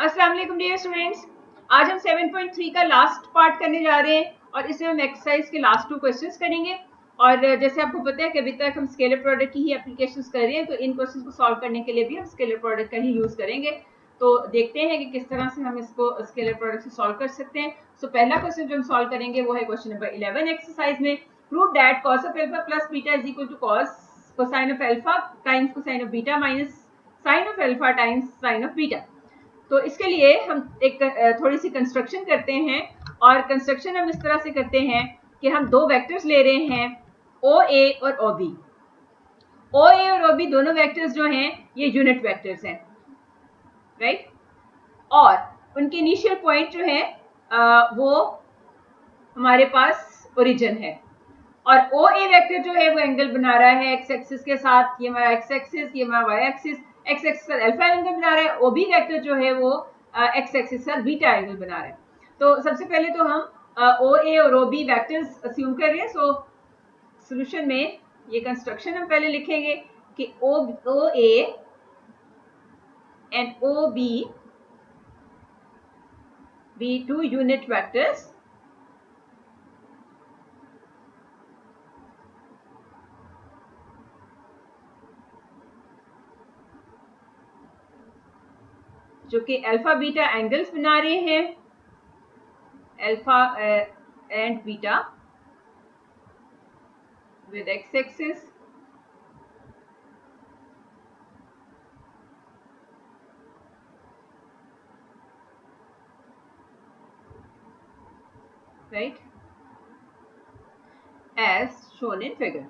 अस्सलाम वालेकुम dear students, आज हम 7.3 का लास्ट पार्ट करने जा रहे हैं और इसमें हम एक्सरसाइज के लास्ट 2 क्वेश्चंस करेंगे। और जैसे आपको पता है कि अभी तक हम स्केलर प्रोडक्ट की ही एप्लीकेशंस कर रहे हैं, तो इन क्वेश्चंस को सॉल्व करने के लिए भी हम स्केलर प्रोडक्ट का ही यूज करेंगे। तो देखते हैं कि किस तरह से हम इसको स्केलर प्रोडक्ट से सॉल्व कर सकते हैं। सो पहला क्वेश्चन जो हम सॉल्व करेंगे वो है क्वेश्चन नंबर 11 एक्सरसाइज में। Prove that cos of alpha plus beta is equal to cos cosine of alpha times cosine of beta minus sine of alpha times sine of beta. तो इसके लिए हम एक थोड़ी सी कंस्ट्रक्शन करते हैं और कंस्ट्रक्शन हम इस तरह से करते हैं कि हम दो वेक्टर्स ले रहे हैं ओ ए और ओ बी। ओ ए और ओ बी दोनों वेक्टर्स जो हैं ये यूनिट वेक्टर्स हैं, राइट। और उनके इनिशियल पॉइंट जो है वो हमारे पास ओरिजिन है। और ओ ए वेक्टर जो है वो एंगल बना रहा है एक्स एक्सिस के साथ, ये हमारा एक्स एक्सिस, ये हमारा वाई एक्सिस। एक्स एक्सिस का अल्फा एंगल बना रहा है, ओ बी वेक्टर जो है वो एक्स एक्सिस का बीटा एंगल बना रहा है। तो सबसे पहले तो हम ओ ए और ओ बी वेक्टर्स अस्यूम कर रहे हैं। सो सॉल्यूशन में ये कंस्ट्रक्शन हम पहले लिखेंगे कि O A and O B be two unit vectors जो कि अल्फा बीटा एंगल्स बना रहे हैं, alpha and beta with x-axis right as shown in figure।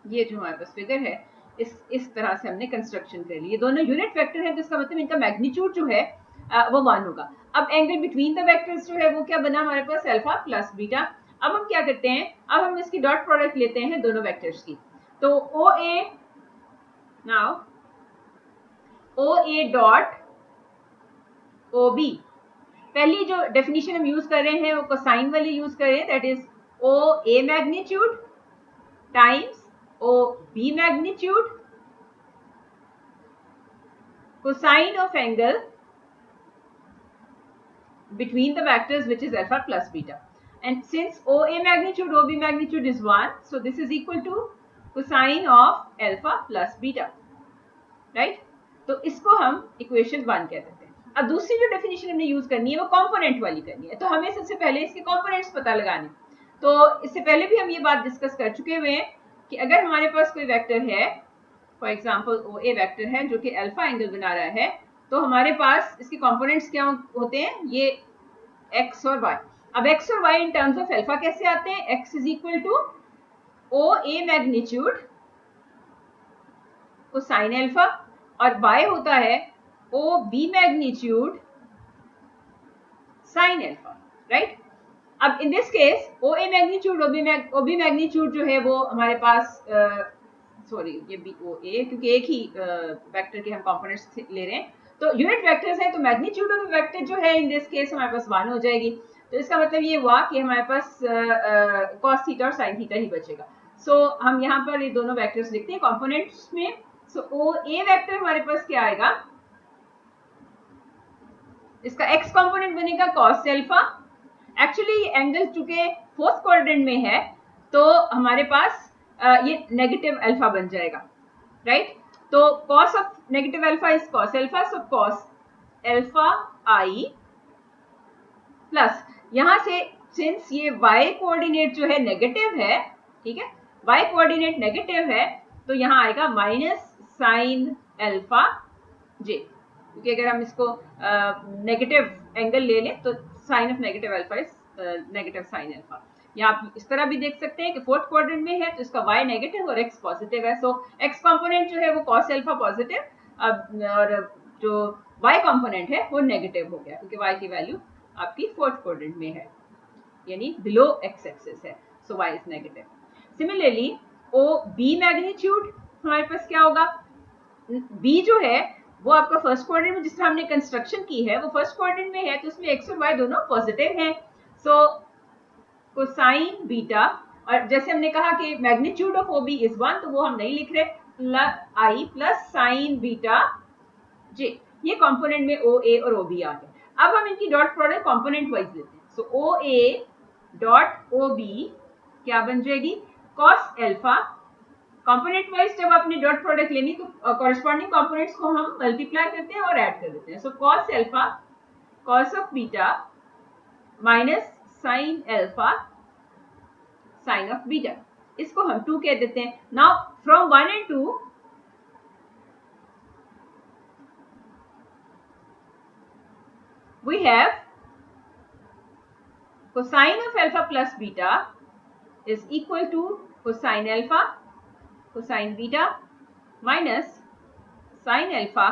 ये जो हमारे पास फिगर है इस तरह से हमने कंस्ट्रक्शन कर ली। ये दोनों यूनिट वेक्टर है तो इसका मतलब इनका मैग्नीट्यूड जो है वो 1 होगा। अब एंगल बिटवीन द वेक्टर्स जो है वो क्या बना हमारे पास, अल्फा प्लस बीटा। अब हम क्या करते हैं, अब हम इसकी डॉट प्रोडक्ट लेते हैं दोनों वेक्टर्स की। तो O A now O A dot O B, पहली जो डेफिनेशन हम यूज कर रहे हैं वो कोसाइन वाली यूज कर रहे हैं, that is O A magnitude times O B magnitude cosine of angle between the vectors which is alpha plus beta. And since OA magnitude OB magnitude is 1, so this is equal to cosine of alpha plus beta, right? तो इसको हम equation 1 कह देते हैं। अब दूसरी जो definition हमने यूज करनी है वो कंपोनेंट वाली करनी है, तो हमें सबसे पहले इसके कंपोनेंट्स पता लगाने। तो इससे पहले भी हम ये बात डिस्कस कर चुके हुए हैं कि अगर हमारे पास कोई वेक्टर है, for example O A vector है जो कि अल्फा एंगल बना रहा है, तो हमारे पास इसके कंपोनेंट्स क्या होते हैं, ये एक्स और वाई। अब एक्स और Y in terms of alpha कैसे आते हैं, X is equal to O A magnitude cosine alpha और वाई होता है O B magnitude sine alpha, right. अब in this case O A magnitude O B magnitude जो है वो हमारे पास सॉरी ये बी ओ ए, क्योंकि एक ही वेक्टर के हम कंपोनेंट्स ले रहे हैं, तो यूनिट वेक्टर्स हैं तो मैग्नीट्यूड ऑफ वेक्टर जो है इन दिस केस हमारे पास 1 हो जाएगी। तो इसका मतलब ये हुआ कि हमारे पास cos थीटा और sin थीटा ही बचेगा। सो हम यहाँ पर ये दोनों वेक्टर्स लिखते हैं कंपोनेंट्स में। सो ओ ए वेक्टर हमारे पास क्या आएगा, इसका x कंपोनेंट बनेगा cos अल्फा। एक्चुअली एंगल चूंकि फोर्थ क्वाड्रेंट में है तो हमारे पास ये नेगेटिव अल्फा बन जाएगा, राइट। तो cos of negative alpha is cos alpha, so cos alpha I plus यहां से सिंस ये y कोऑर्डिनेट जो है नेगेटिव है, ठीक है, y कोऑर्डिनेट नेगेटिव है तो यहां आएगा माइनस साइन अल्फा जे, क्योंकि अगर हम इसको नेगेटिव एंगल ले लें तो sine of negative alpha is negative sine alpha. या आप इस तरह भी देख सकते हैं कि फोर्थ क्वाड्रेंट में है तो इसका y नेगेटिव और x पॉजिटिव है, सो x कंपोनेंट जो है वो cos अल्फा पॉजिटिव और जो y कंपोनेंट है वो नेगेटिव हो गया क्योंकि y की वैल्यू आपकी फोर्थ क्वाड्रेंट में है, यानी बिलो x एक्सिस है, so y is negative. Similarly O B magnitude हमारे पास क्या होगा, b जो है वो आपका फर्स्ट क्वाड्रेंट में जिस तरह हमने कंस्ट्रक्शन की है वो फर्स्ट क्वाड्रेंट में है तो उसमें x और y दोनों पॉजिटिव हैं, सो कोसाइन बीटा, और जैसे हमने कहा कि मैग्नीट्यूड ऑफ OB इज 1 तो वो हम नहीं लिख रहे, प्लस आई प्लस साइन बीटा जी, ये कंपोनेंट में ओ ए और ओ बी आ गया। अब हम इनकी डॉट प्रोडक्ट कंपोनेंट वाइज लेते हैं। सो ओ ए डॉट ओ बी क्या बन जाएगी, कॉस एल्फा। कंपोनेंट वाइज जब आपने डॉट प्रोडक्ट लेनी तो कॉरेस्पॉन्डिंग कंपोनेंट्स को हम मल्टीप्लाई करते हैं और ऐड कर देते हैं। So cos alpha cos of beta minus sine alpha sign of beta, इसको हम 2 कह देते हैं। Now from 1 and 2 we have cosine of alpha plus beta is equal to cosine alpha cosine beta minus sin alpha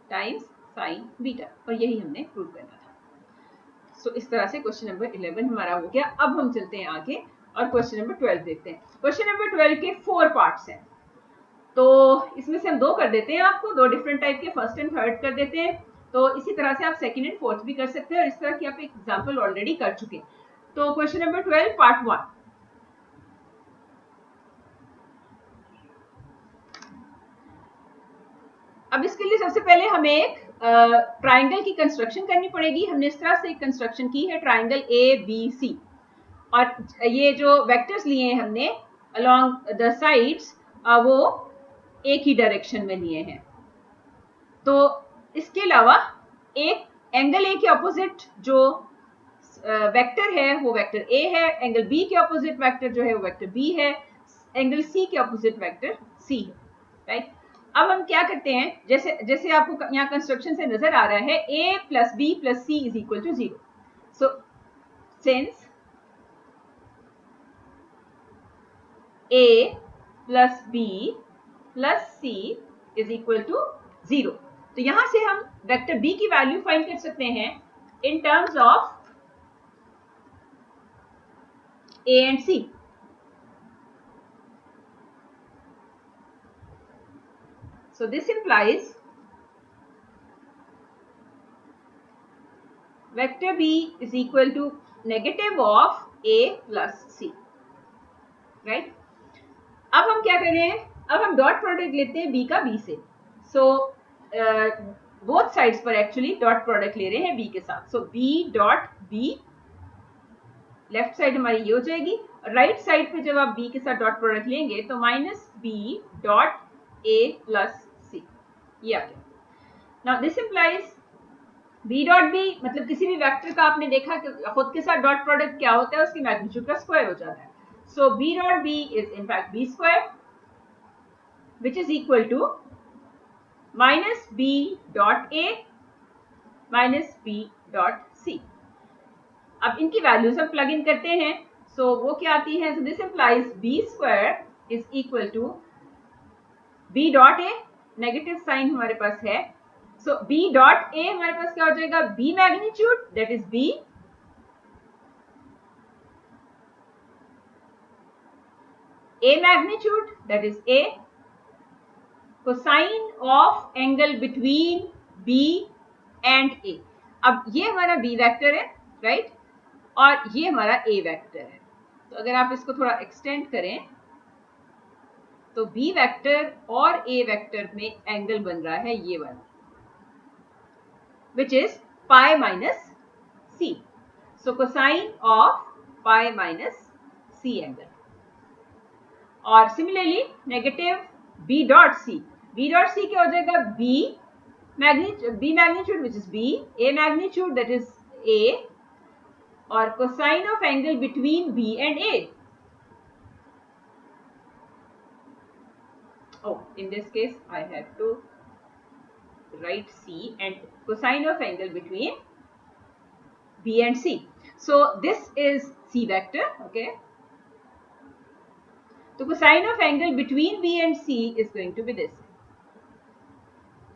times sin beta, और यही हमने prove करना था। सो इस तरह से क्वेश्चन नंबर 11 हमारा हो गया। अब हम चलते हैं आगे और क्वेश्चन नंबर 12 देखते हैं। क्वेश्चन नंबर 12 के 4 पार्ट्स हैं, तो इसमें से हम 2 कर देते हैं, आपको 2 डिफरेंट टाइप के, फर्स्ट एंड थर्ड कर देते हैं। तो इसी तरह से आप सेकंड एंड फोर्थ भी कर सकते हैं, और इस तरह की आप एक एग्जांपल ऑलरेडी कर चुके हैं। तो क्वेश्चन नंबर 12 पार्ट 1। अब इसके लिए सबसे पहले हमें एक ट्राइंगल की कंस्ट्रक्शन करनी पड़ेगी। हमने इस तरह से एक कंस्ट्रक्शन की है, ट्राइंगल ए बी सी, और ये जो वेक्टर्स लिए हैं हमने अलोंग द साइड्स वो एक ही डायरेक्शन में लिए हैं। तो इसके अलावा एक एंगल ए के ऑपोजिट जो वेक्टर है वो वेक्टर ए है, एंगल बी के ऑपोजिट वेक्टर जो है वो वेक्टर बी है, एंगल सी के ऑपोजिट वेक्टर सी है, राइट। अब हम क्या करते हैं, जैसे जैसे आपको यहाँ कंस्ट्रक्शन से नजर आ रहा है, a plus b plus c is equal to 0। So since a plus b plus c is equal to 0, तो यहां से हम वेक्टर b की वैल्यू फाइंड कर सकते हैं in terms of a and c। So this implies vector b is equal to negative of a plus c, right? अब हम क्या कर रहे हैं, अब हम डॉट प्रोडक्ट लेते हैं b का b से। सो बोथ साइड्स पर एक्चुअली डॉट प्रोडक्ट ले रहे हैं b के साथ। सो b dot b, left side हमारी ये हो जाएगी, और राइट साइड पे जब आप b के साथ डॉट प्रोडक्ट लेंगे तो minus b dot a plus c, ये आ गया। Now this implies b dot b, मतलब किसी भी वेक्टर का आपने देखा कि खुद के साथ डॉट प्रोडक्ट क्या होता है, उसकी मैग्नीट्यूड का स्क्वायर हो जाता है। So b dot b is in fact b square which is equal to minus b dot a minus b dot c। अब इनकी वैल्यूज हम प्लग इन करते हैं, सो वो क्या आती है, so this implies b square is equal to b dot a, negative sign हमारे पास है, सो b डॉट a हमारे पास क्या हो जाएगा, b magnitude that is b, a magnitude that is a, cosine of angle between b and a। अब ये हमारा b वेक्टर है, राइट, और ये हमारा a वेक्टर है। तो अगर आप इसको थोड़ा एक्सटेंड करें तो b वेक्टर और a वेक्टर में एंगल बन रहा है ये वाला, which is pi minus c. So cosine of pi minus c angle. और similarly negative b dot c, b dot c क्या हो जाएगा, b magnitude which is b, a magnitude that is a, और cosine of angle between b and a। Oh, in this case I have to write c and cosine of angle between b and c. So this is c vector, okay. So cosine of angle between b and c is going to be this,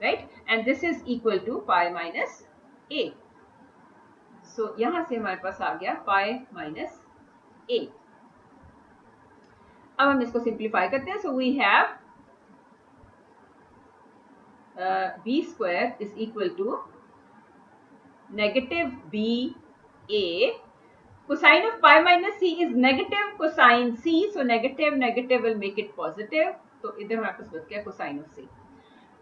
right, and this is equal to pi minus a. So यहां से हमारे पास आ गया pi minus a। अब हम इसको simplify करते हैं, so we have b square is equal to negative b a, cosine of pi minus c is negative cosine c, so negative will make it positive, तो इधर हमारे पास बच गया cosine of c।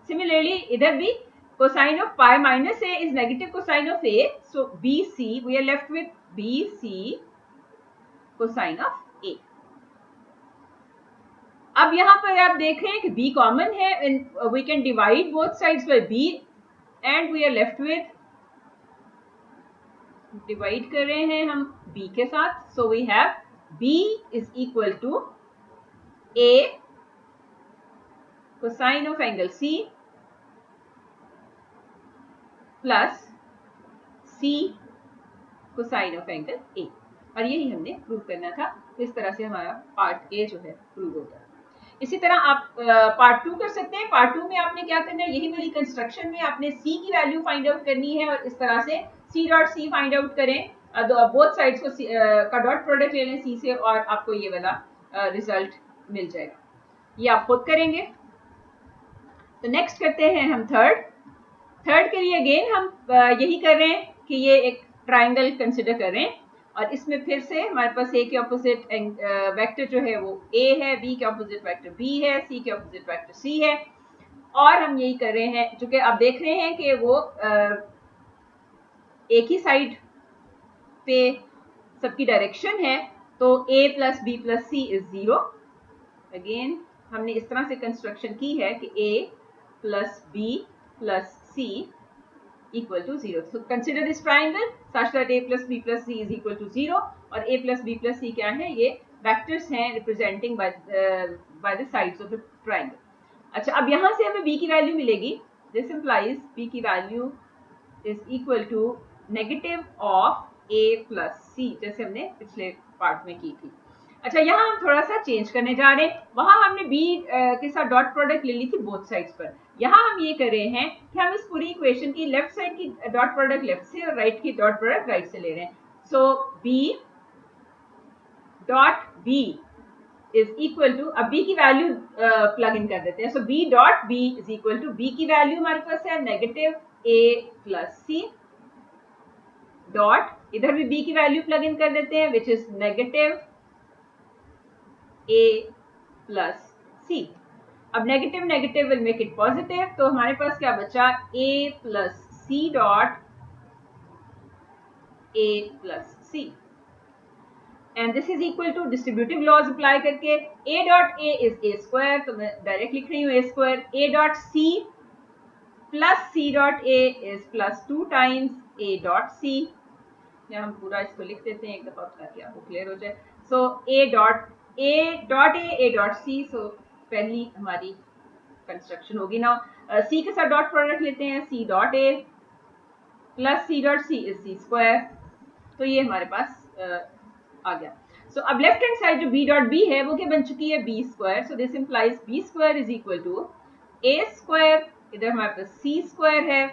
सिमिलरली इधर भी cosine of pi minus a is negative cosine of a. So BC, we are left with BC cosine of a. अब यहाँ पर आप देख रहे हैं कि b कॉमन है and we can divide both sides by b and we are left with, divide कर रहे हैं हम b के साथ. So we have b is equal to a cosine of angle C plus C cosine of angle A. और यही हमने prove करना था. इस तरह से हमारा पार्ट ए जो है प्रूव होता है. इसी तरह आप पार्ट 2 कर सकते हैं. पार्ट 2 में आपने क्या करना है, यही वाली कंस्ट्रक्शन में आपने c की वैल्यू फाइंड आउट करनी है और इस तरह से c dot c find out करें. बोथ साइड्स को का डॉट प्रोडक्ट ले लें c से और आपको ये वाला रिजल्ट मिल जाएगा. ये आप खुद करेंगे. तो नेक्स्ट करते हैं हम थर्ड के लिए अगेन हम यही कर रहे हैं कि ये एक ट्राइंगल कंसिडर कर रहे हैं और इसमें फिर से हमारे पास a के ऑपोजिट वेक्टर जो है वो a है, b के ऑपोजिट वेक्टर b है, c के ऑपोजिट वेक्टर c है. और हम यही कर रहे हैं, जो कि आप देख रहे हैं कि वो एक ही साइड पे सबकी डायरेक्शन है. तो a plus b plus c is 0. Again हमने इस तरह से कंस्ट्रक्शन की है कि a plus b plus c equal to 0. So consider this triangle such that a plus b plus c is equal to 0. और a plus b plus c क्या है, ये vectors हैं representing by the sides of the triangle. अच्छा, अब यहाँ से हमें b की वैल्यू मिलेगी. This implies b की value is equal to negative of a plus c, जैसे हमने पिछले पार्ट में की थी. अच्छा, यहाँ हम थोड़ा सा चेंज करने जा रहे हैं. वहां हमने b के साथ डॉट प्रोडक्ट ले ली थी बोथ साइड्स पर. यहाँ हम ये कर रहे हैं कि हम इस पूरी इक्वेशन की लेफ्ट साइड की डॉट प्रोडक्ट लेफ्ट से और राइट की डॉट प्रोडक्ट राइट से ले रहे हैं. So b dot b is equal to, अब b की वैल्यू प्लग इन कर देते हैं. So b dot b is equal to, b की वैल्यू हमारे पास है negative a plus c dot, इधर भी b की वैल्यू प्लग इन कर देते हैं which is negative a plus c. अब negative negative will make it positive. तो हमारे पास क्या बचा, a plus c dot a plus c. And this is equal to distributive laws apply करके a dot a is a square. तो मैं direct लिख रही हूँ a square. a dot c plus c dot a is plus 2 times a dot c. या हम पूरा इसको लिख देते हैं एक दफा ताकि आपको क्लियर हो जाए. सो a डॉट c. सो पहली हमारी कंस्ट्रक्शन होगी. ना c के साथ डॉट प्रोडक्ट लेते हैं, c dot a plus c dot c is c square. तो ये हमारे पास आ गया. सो अब लेफ्ट हैंड साइड जो b डॉट b है वो क्या बन चुकी है, b square. So this implies b square is equal to a square, इधर हमारे पास c स्क्वायर है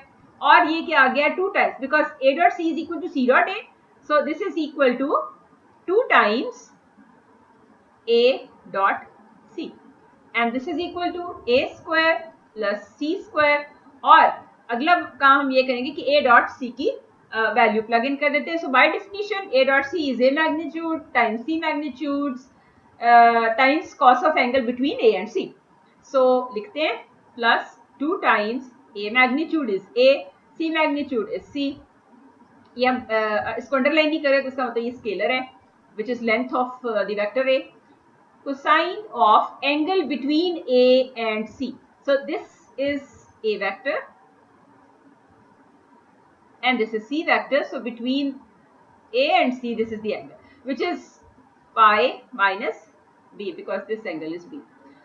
और ये क्या आ गया 2 times, because a dot c is equal to c dot a. So this is equal to 2 times a dot c and this is equal to a square plus c square. और अगला काम हम ये करेंगे कि a dot c की value plug in कर देते हैं. So by definition a dot c is a magnitude times c magnitudes times cos of angle between a and c. so लिखते हैं plus 2 times a magnitude is a, c magnitude is c. ये हम इसको underline नहीं करें तो इसका मतलब ये स्केलर है which is length of the vector a. Cosine of angle between A and C. So this is A vector and this is C vector. So between A and C, this is the angle, which is pi minus B, because this angle is B.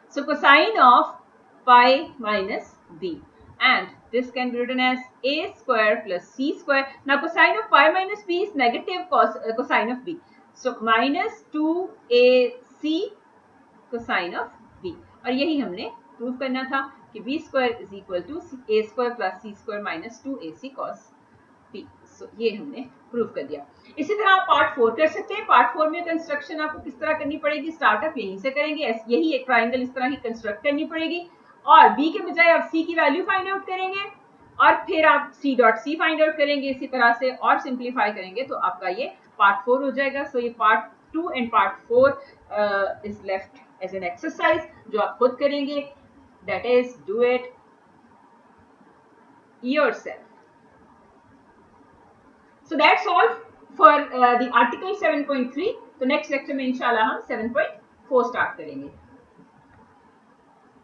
So cosine of pi minus B, and this can be written as A square plus C square. Now cosine of pi minus B is negative cosine of B. So minus 2AC cosine of b. और यही हमने prove करना था कि b square is equal to a square plus c square minus 2ac cos b. So ये हमने prove कर दिया. इसी तरह आप पार्ट 4 कर सकते हैं. पार्ट 4 में कंस्ट्रक्शन आपको किस तरह करनी पड़ेगी, स्टार्टअप यहीं से करेंगे. यही एक ट्राइंगल इस तरह की कंस्ट्रक्ट करनी पड़ेगी और b के बजाय आप c की वैल्यू फाइंड आउट करेंगे और फिर आप c dot c find out करेंगे. इसी तरह से और सिंप्लीफाई करेंगे तो आपका ये पार्ट 4 हो जाएगा. सो ये part 2 and part 4 is left as an exercise जो आप खुद करेंगे. that is do it yourself. So that's all for the article 7.3. तो नेक्स्ट लेक्चर में इंशाल्लाह हम 7.4 स्टार्ट करेंगे.